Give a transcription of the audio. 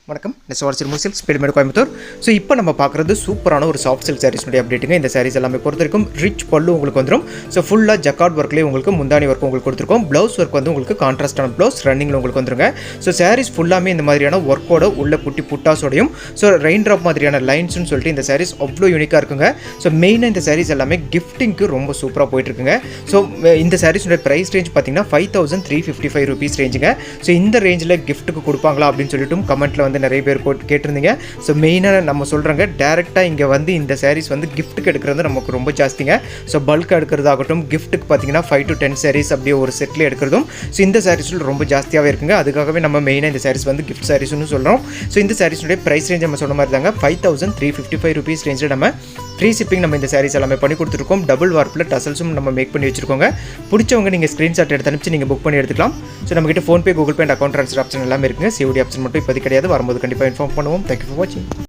வணக்கம், நெசவார்சி silk ஸ்பீல்மேடு Coimbatore. So இப்போ நம்ம பார்க்குறது சூப்பரான ஒரு சாஃப்ட் சில்க் சாரீஸ்னுடைய அப்டேட்டுங்க. இந்த சாரீஸ் எல்லாமே பொறுத்த வரைக்கும் ரிச் பல்லு உங்களுக்கு வந்துடும். ஸோ ஃபுல்லாக ஜக்கார்ட் ஒர்க்லேயே உங்களுக்கு முந்தானி ஒர்க் உங்களுக்கு கொடுத்துருக்கோம். ப்ளவுஸ் ஒர்க் வந்து உங்களுக்கு கான்ட்ராஸ்டான ப்ளவுஸ் ரன்னிங்கில் உங்களுக்கு வந்துருங்க. ஸோ சாரீஸ் ஃபுல்லாமே இந்த மாதிரியான ஒர்க்கோட உள்ள குட்டி புட்டாஸோடையும் ஸோ ரெயின் ட்ராப் மாதிரியான லைன்ஸ்னு சொல்லிட்டு இந்த சாரீஸ் அவ்வளோ யூனிக்காக இருக்குங்க. ஸோ மெயினாக இந்த சாரீஸ் எல்லாமே கிஃப்டிங்க்கு ரொம்ப சூப்பராக போயிட்டுருக்குங்க. ஸோ இந்த சாரீஸுடைய ப்ரைஸ் ரேஞ்ச் பார்த்தீங்கன்னா 5355 ருபீஸ் ரேஞ்சுங்க. ஸோ இந்த ரேஞ்சில் கிஃப்ட்டுக்கு கொடுப்பாங்களா அப்படின்னு சொல்லிட்டு கமெண்ட்டில் வந்து நிறைய பேர் கேட்டிருந்தீங்க. ஸோ மெயினாக நம்ம சொல்கிறேங்க, டேரெக்டாக இங்கே வந்து இந்த சாரீஸ் வந்து கிஃப்ட்டுக்கு எடுக்கிறது நமக்கு ரொம்ப ஜாஸ்திங்க. ஸோ பல்க் எடுக்கிறதாகட்டும், கிஃப்ட்டுக்கு பார்த்தீங்கன்னா 5 to 10 சாரீஸ் அப்படியே ஒரு செட்டில் எடுக்கிறதும் ஸோ இந்த சாரீஸில் ரொம்ப ஜாஸ்தியாகவே இருக்குங்க. அதுக்காகவே நம்ம மெயினாக இந்த சாரீஸ் வந்து கிஃப்ட் சாரீஸ்னு சொல்கிறோம். ஸோ இந்த சாரீஸுடைய ப்ரைஸ் ரேஞ்ச் நம்ம சொன்ன மாதிரி தாங்க 5355 ருபீஸ் ரேஞ்சில் நம்ம ஃப்ரீ ஷிப்பிங் நம்ம இந்த சாரீஸ் எல்லாமே பண்ணி கொடுத்துருக்கோம். டபுள் வார்ப்பில் டசல்ஸும் நம்ம மேக் பண்ணி வச்சிருக்கோங்க. பிடிச்சவங்க நீங்கள் ஸ்க்ரீன்ஷாட் எடுத்து அனுப்பிச்சு நீங்கள் புக் பண்ணி எடுத்துக்கலாம். ஸோ நம்மகிட்ட PhonePe, Google pay and account transfer option எல்லாமே இருக்குங்க. சிஓடி ஆப்ஷன் மட்டும் இப்போது கிடையாது. வரும்போது கண்டிப்பாக இன்ஃபார்ம் பண்ணுவோம். தேங்க்யூ ஃபார் வாட்சிங்.